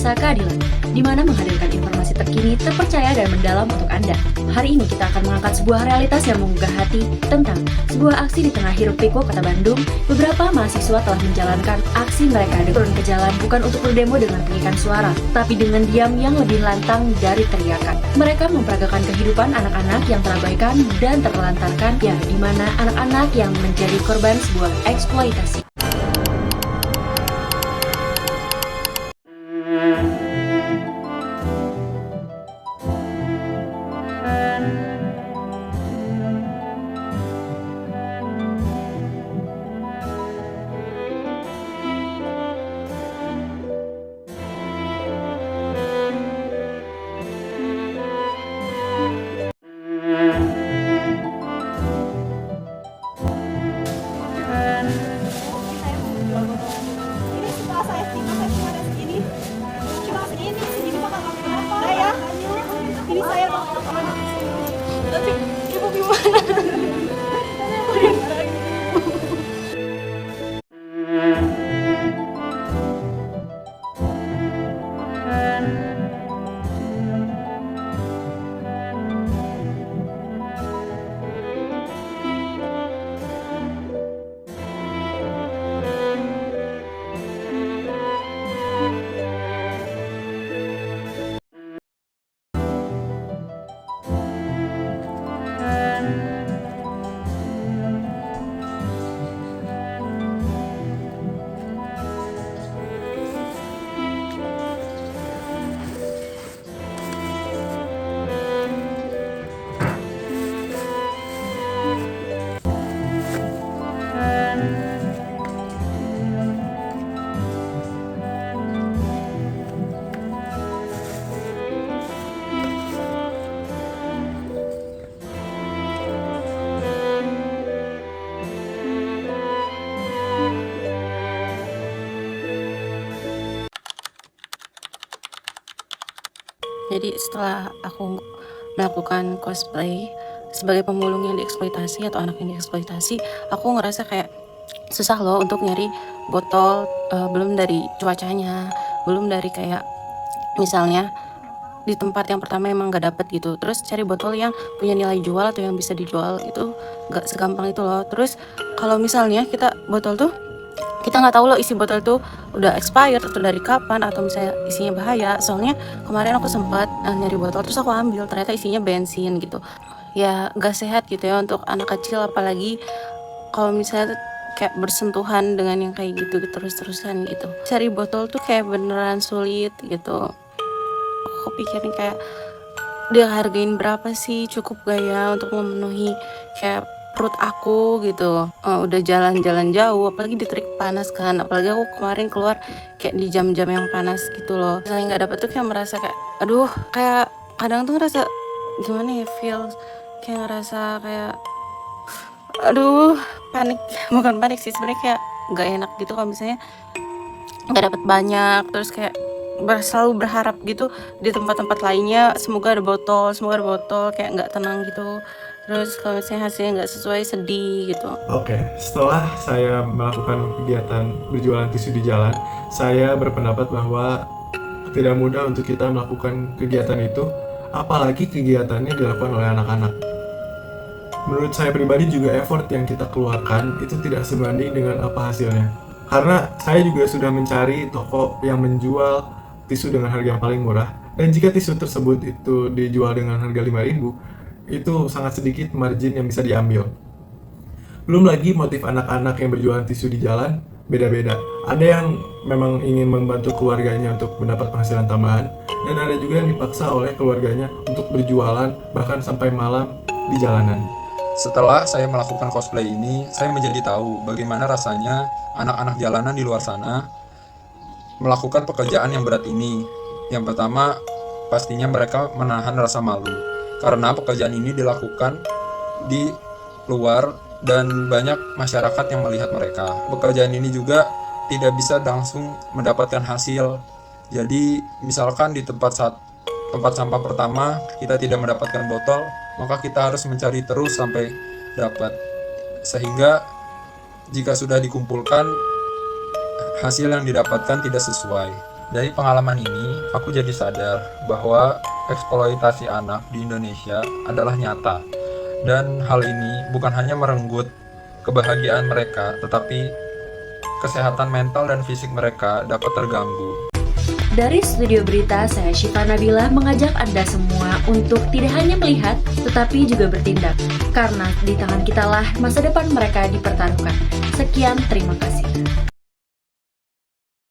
Rasa Keadilan, di mana menghadirkan informasi terkini, terpercaya, dan mendalam untuk Anda. Hari ini kita akan mengangkat sebuah realitas yang menggugah hati tentang sebuah aksi di tengah hiruk-pikuk kota Bandung. Beberapa mahasiswa telah menjalankan aksi mereka dengan turun ke jalan bukan untuk berdemo dengan pengikat suara, tapi dengan diam yang lebih lantang dari teriakan. Mereka memperagakan kehidupan anak-anak yang terabaikan dan terlantarkan, ya, di mana anak-anak yang menjadi korban sebuah eksploitasi. Ini setelah saya estimasi saya cuma ada segini, segini bakal pakai apa? Nah ya, ini saya bakal nanti ibu gimana? Jadi setelah aku melakukan cosplay sebagai pemulung yang dieksploitasi atau anak yang dieksploitasi, aku ngerasa kayak susah loh untuk nyari botol, belum dari cuacanya, belum dari kayak misalnya di tempat yang pertama emang gak dapet gitu, terus cari botol yang punya nilai jual atau yang bisa dijual itu gak segampang itu loh. Terus kalau misalnya kita botol tuh kita nggak tahu loh isi botol tuh udah expired atau dari kapan atau misalnya isinya bahaya. Soalnya kemarin aku sempat nyari botol terus aku ambil ternyata isinya bensin gitu. Ya nggak sehat gitu ya untuk anak kecil, apalagi kalau misalnya kayak bersentuhan dengan yang kayak gitu terus-terusan gitu. Cari botol tuh kayak beneran sulit gitu. Aku pikirin kayak dia hargain berapa sih, cukup gak ya untuk memenuhi kayak perut aku gitu. Udah jalan-jalan jauh apalagi di terik panas kan, apalagi aku kemarin keluar kayak di jam-jam yang panas gitu loh. Misalnya nggak dapet tuh kayak merasa kayak aduh, kayak kadang tuh ngerasa gimana ya, feel kayak ngerasa kayak aduh panik bukan panik sih sebenarnya, kayak nggak enak gitu kalau misalnya nggak dapet banyak, terus kayak selalu berharap gitu di tempat-tempat lainnya semoga ada botol kayak nggak tenang gitu. Terus kalau misalnya hasilnya nggak sesuai, sedih gitu. Oke, setelah saya melakukan kegiatan berjualan tisu di jalan, saya berpendapat bahwa tidak mudah untuk kita melakukan kegiatan itu, apalagi kegiatannya dilakukan oleh anak-anak. Menurut saya pribadi juga effort yang kita keluarkan itu tidak sebanding dengan apa hasilnya. Karena saya juga sudah mencari toko yang menjual tisu dengan harga yang paling murah, dan jika tisu tersebut itu dijual dengan harga 5.000, itu sangat sedikit margin yang bisa diambil. Belum lagi motif anak-anak yang berjualan tisu di jalan beda-beda. Ada yang memang ingin membantu keluarganya untuk mendapat penghasilan tambahan, dan ada juga yang dipaksa oleh keluarganya untuk berjualan bahkan sampai malam di jalanan. Setelah saya melakukan cosplay ini, saya menjadi tahu bagaimana rasanya anak-anak jalanan di luar sana melakukan pekerjaan yang berat ini. Yang pertama, pastinya mereka menahan rasa malu karena pekerjaan ini dilakukan di luar dan banyak masyarakat yang melihat mereka. Pekerjaan ini juga tidak bisa langsung mendapatkan hasil. Jadi misalkan di tempat sampah pertama kita tidak mendapatkan botol, maka kita harus mencari terus sampai dapat. Sehingga jika sudah dikumpulkan, hasil yang didapatkan tidak sesuai. Dari pengalaman ini, aku jadi sadar bahwa eksploitasi anak di Indonesia adalah nyata. Dan hal ini bukan hanya merenggut kebahagiaan mereka, tetapi kesehatan mental dan fisik mereka dapat terganggu. Dari Studio Berita, saya Syifa Nabila mengajak Anda semua untuk tidak hanya melihat, tetapi juga bertindak. Karena di tangan kitalah masa depan mereka dipertaruhkan. Sekian, terima kasih.